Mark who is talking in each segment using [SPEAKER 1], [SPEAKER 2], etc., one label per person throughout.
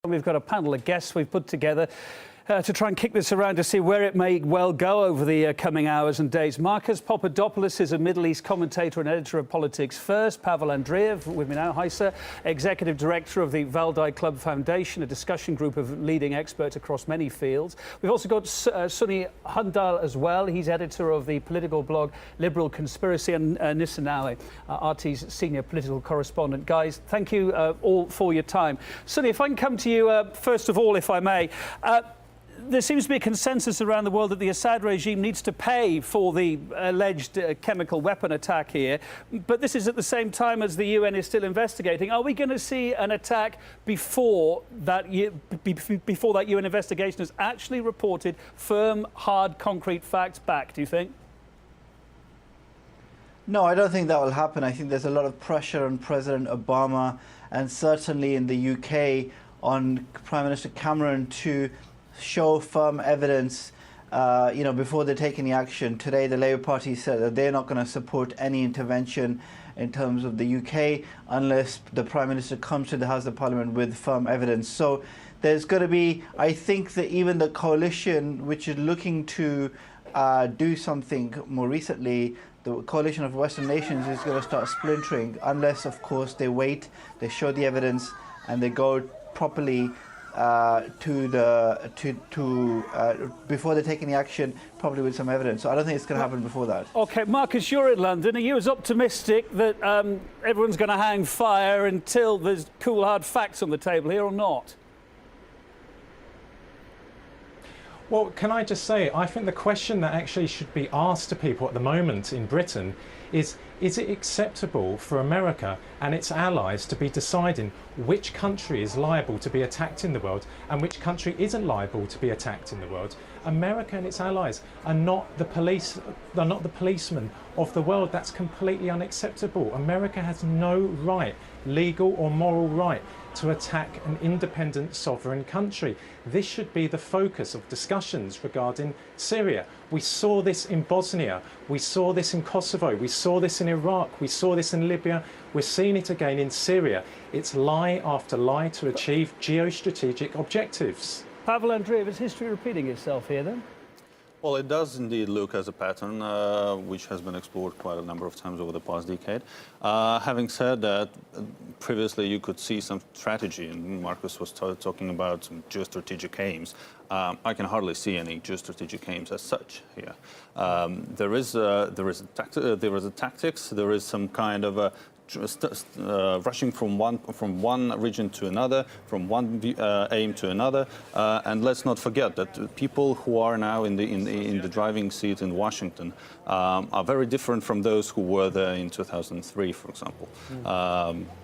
[SPEAKER 1] We've got a panel of guests we've put together to try and kick this around to see where it may well go over the coming hours and days. Marcus Papadopoulos is a Middle East commentator and editor of Politics First. Pavel Andreev with me now. Hi, sir. Executive Director of the Valdai Club Foundation, a discussion group of leading experts across many fields. We've also got Sunny Handal as well. He's editor of the political blog Liberal Conspiracy, and Nisanawe, RT's senior political correspondent. Guys, thank you all for your time. Sunny, if I can come to you first of all, if I may. There seems to be a consensus around the world that the Assad regime needs to pay for the alleged chemical weapon attack here, but this is at the same time as the UN is still investigating. Are we going to see an attack before that UN investigation has actually reported firm, hard, concrete facts back, do you think?
[SPEAKER 2] No, I don't think that will happen. I think there's a lot of pressure on President Obama and certainly in the UK on Prime Minister Cameron to show firm evidence, before they take any action. Today, the Labour Party said that they're not going to support any intervention in terms of the UK unless the Prime Minister comes to the House of Parliament with firm evidence. So there's going to be, I think that even the coalition, which is looking to do something more recently, the coalition of Western nations is going to start splintering unless, of course, they wait, they show the evidence, and they go properly before they take any action, probably with some evidence. So I don't think it's going to happen before that. OK, Marcus, you're in London. Are you as optimistic that everyone's going to hang fire until there's cool, hard facts on the table here or not?
[SPEAKER 3] Well, can I just say, I think the question that actually should be asked to people at the moment in Britain is it acceptable for America and its allies to be deciding which country is liable to be attacked in the world and which country isn't liable to be attacked in the world? America and its allies are not the police, they're not the policemen of the world. That's completely unacceptable. America has no right, legal or moral right, to attack an independent sovereign country. This should be the focus of discussions regarding Syria. We saw this in Bosnia, we saw this in Kosovo, we saw this in Iraq, we saw this in Libya, we're seeing it again in Syria. It's lie after lie to achieve geostrategic objectives.
[SPEAKER 1] Pavel Andreev, is history repeating itself here then?
[SPEAKER 4] Well, it does indeed look as a pattern, which has been explored quite a number of times over the past decade. Having said that, previously you could see some strategy, and Marcus was talking about some geostrategic aims. I can hardly see any geostrategic aims as such here. There is a tactics, there is some kind of a rushing from one region to another, from one aim to another, and let's not forget that people who are now in the driving seat in Washington are very different from those who were there in 2003, for example.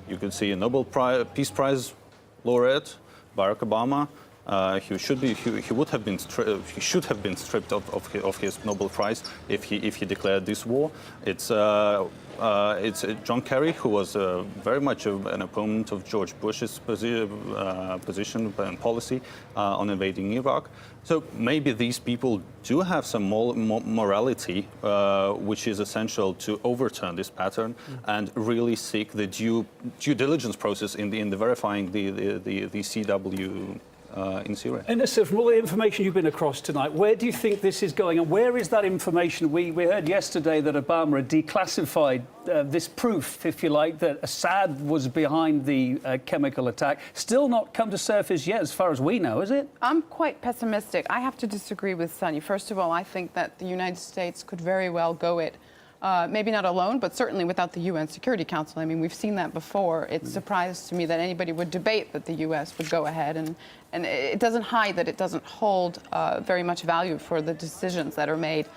[SPEAKER 4] You could see a Nobel Peace Prize laureate, Barack Obama. He should have been stripped of his Nobel Prize if he declared this war. It's John Kerry, who was very much an opponent of George Bush's position and policy on invading Iraq. So maybe these people do have some morality, which is essential to overturn this pattern and really seek the due diligence process in the verifying the CW. In Syria. And
[SPEAKER 1] so from all the information you've been across tonight, where do you think this is going, and where is that information? We heard yesterday that Obama had declassified this proof, if you like, that Assad was behind the chemical attack. Still not come to surface yet, as far as we know, is it?
[SPEAKER 5] I'm quite pessimistic. I have to disagree with Sunny. First of all, I think that the United States could very well go it. Maybe not alone, but certainly without the UN Security Council. I mean, we've seen that before. It's a surprise to me that anybody would debate that the US would go ahead, and it doesn't hide that it doesn't hold very much value for the decisions that are made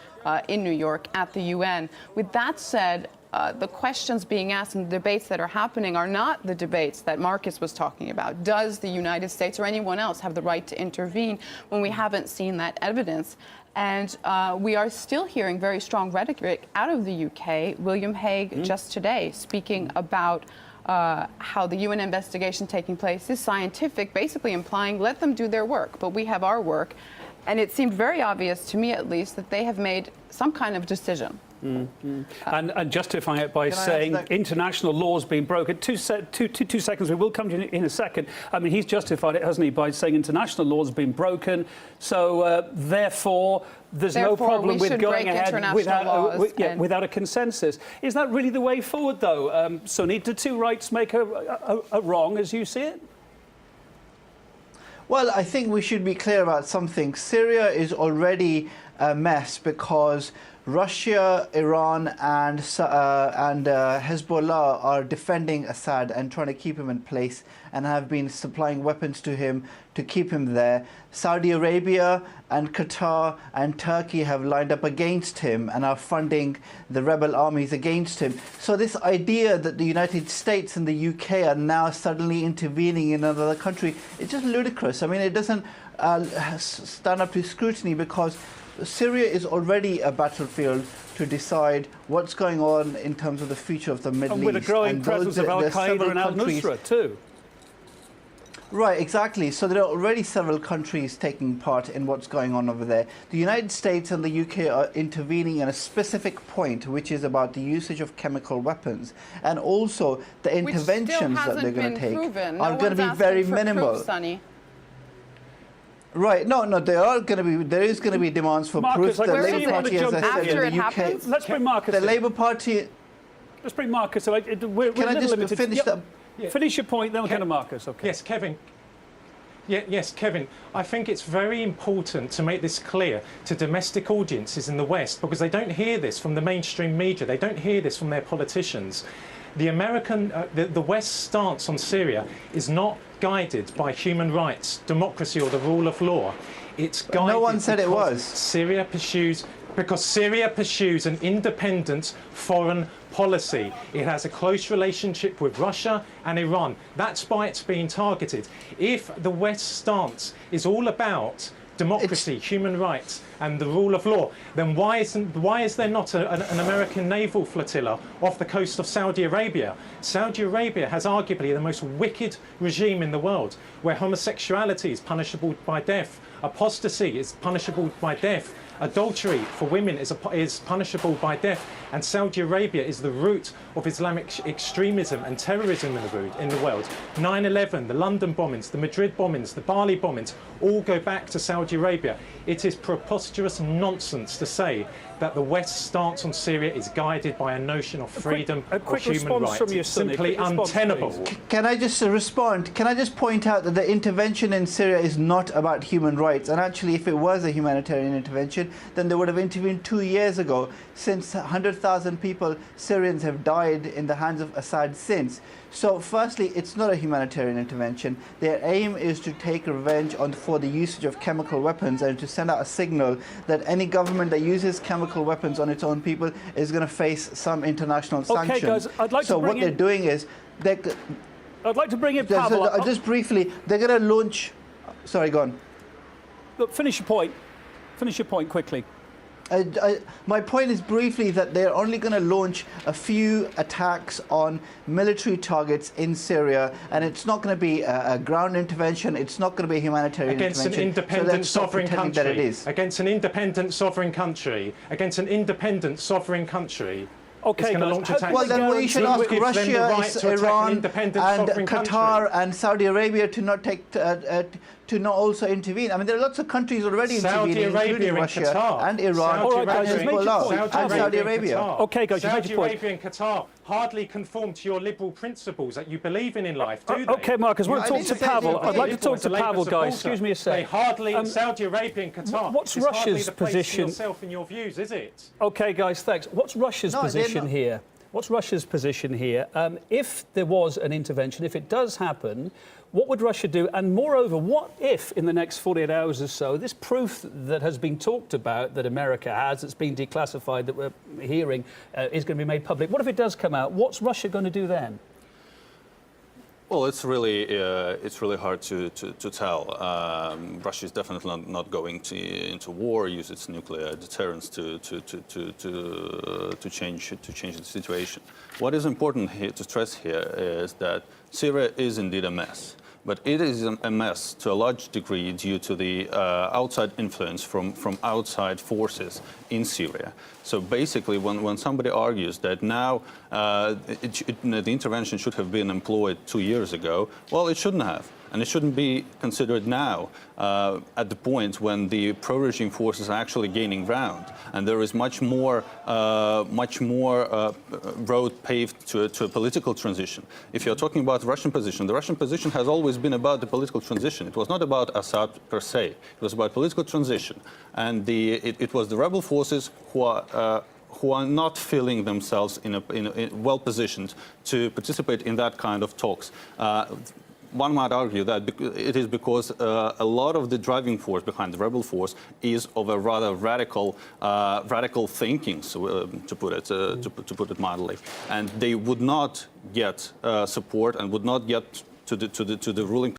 [SPEAKER 5] in New York at the UN. With that said, the questions being asked and the debates that are happening are not the debates that Marcus was talking about. Does the United States or anyone else have the right to intervene when we haven't seen that evidence? And we are still hearing very strong rhetoric out of the UK. William Hague just today speaking about how the UN investigation taking place is scientific, basically implying let them do their work, but we have our work. And it seemed very obvious to me, at least, that they have made some kind of decision.
[SPEAKER 1] And justifying it by saying international law's been broken. Two seconds, we will come to you in a second. I mean, he's justified it, hasn't he, by saying international law's been broken, so therefore there's no problem with going ahead without a consensus. Is that really the way forward, though? Sunny, do two rights make a wrong, as you see it?
[SPEAKER 2] Well, I think we should be clear about something. Syria is already a mess because Russia, Iran, and Hezbollah are defending Assad and trying to keep him in place and have been supplying weapons to him to keep him there. Saudi Arabia and Qatar and Turkey have lined up against him and are funding the rebel armies against him. So this idea that the United States and the UK are now suddenly intervening in another country, it's just ludicrous. I mean, it doesn't stand up to scrutiny because Syria is already a battlefield to decide what's going on in terms of the future of the Middle East.
[SPEAKER 1] And with a growing presence of Al-Qaeda and Al-Nusra too.
[SPEAKER 2] Right, exactly. So there are already several countries taking part in what's going on over there. The United States and the UK are intervening in a specific point, which is about the usage of chemical weapons. And also the interventions that they're going to take are going to be very minimal. Right, no, there is going to be demands for
[SPEAKER 1] Marcus,
[SPEAKER 2] proof. The Labour Party, as I said, in the UK...
[SPEAKER 1] Let's bring Marcus
[SPEAKER 2] The Labour Party...
[SPEAKER 1] Let's bring Marcus. We're
[SPEAKER 2] Can I just finish that?
[SPEAKER 1] Yeah. Finish your point, then we'll go to Marcus. Okay.
[SPEAKER 3] Yes, Kevin. Yes, Kevin. I think it's very important to make this clear to domestic audiences in the West because they don't hear this from the mainstream media. They don't hear this from their politicians. The the West's stance on Syria is not guided by human rights, democracy, or the rule of law. It's guided.
[SPEAKER 2] No one said it was.
[SPEAKER 3] Syria pursues an independent foreign policy. It has a close relationship with Russia and Iran. That's why it's being targeted. If the West's stance is all about democracy, human rights and the rule of law, then why is there not an American naval flotilla off the coast of Saudi Arabia? Saudi Arabia has arguably the most wicked regime in the world, where homosexuality is punishable by death, apostasy is punishable by death, adultery for women is punishable by death, and Saudi Arabia is the root of Islamic extremism and terrorism in the world. 9/11, the London bombings, the Madrid bombings, the Bali bombings, all go back to Saudi Arabia. It is preposterous nonsense to say that the West's stance on Syria is guided by a notion of freedom or human rights. It's simply untenable.
[SPEAKER 2] Can I just respond? Can I just point out that the intervention in Syria is not about human rights? And actually, if it was a humanitarian intervention, then they would have intervened 2 years ago. Since 100,000 people, Syrians, have died in the hands of Assad since. So firstly, it's not a humanitarian intervention. Their aim is to take revenge for the usage of chemical weapons and to send out a signal that any government that uses chemical weapons on its own people is going to face some international sanctions.
[SPEAKER 1] Okay, guys, I'd like to bring
[SPEAKER 2] what they're doing is...
[SPEAKER 1] I'd like to bring in Pavel.
[SPEAKER 2] Just briefly, they're going to launch... Sorry, go on.
[SPEAKER 1] Look, finish your point. Finish your point quickly.
[SPEAKER 2] My point is briefly that they're only going to launch a few attacks on military targets in Syria, and it's not going to be a ground intervention. It's not going to be a humanitarian
[SPEAKER 3] intervention. Against an independent sovereign country.
[SPEAKER 2] That it is.
[SPEAKER 3] Against an independent sovereign country. Against an independent sovereign country.
[SPEAKER 2] Okay, well then we should ask Russia, Iran, and Qatar and Saudi Arabia to not take to not also intervene. I mean, there are lots of countries already intervening, including Russia and Iran and Hezbollah and Saudi Arabia.
[SPEAKER 1] Okay, guys,
[SPEAKER 3] Saudi Arabia and Qatar hardly conform to your liberal principles that you believe in life, do they?
[SPEAKER 1] Okay, Marcus, we'll talk to Pavel. I'd like to talk to Pavel, guys. Excuse me a sec.
[SPEAKER 3] They hardly, Saudi Arabia and Qatar.
[SPEAKER 1] What's Russia's position?
[SPEAKER 3] Yourself in your views, is it?
[SPEAKER 1] Okay, guys, thanks. What's Russia's position here? What's Russia's position here? If there was an intervention, if it does happen, what would Russia do? And moreover, what if in the next 48 hours or so, this proof that has been talked about that America has, that's been declassified, that we're hearing, is going to be made public? What if it does come out? What's Russia going to do then?
[SPEAKER 4] Well, it's really hard to tell. Russia is definitely not going into war, use its nuclear deterrence to change the situation. What is important here to stress here is that Syria is indeed a mess. but it is a mess to a large degree due to the outside influence from outside forces in Syria. So basically, when somebody argues that now the intervention should have been employed 2 years ago, well, it shouldn't have. And it shouldn't be considered now at the point when the pro-regime forces are actually gaining ground. And there is much more road paved to a political transition. If you're talking about the Russian position has always been about the political transition. It was not about Assad per se. It was about political transition. And it was the rebel forces who are not feeling themselves well positioned to participate in that kind of talks. One might argue that it is because a lot of the driving force behind the rebel force is of a rather radical thinking, to put it mildly, and they would not get support and would not get to the ruling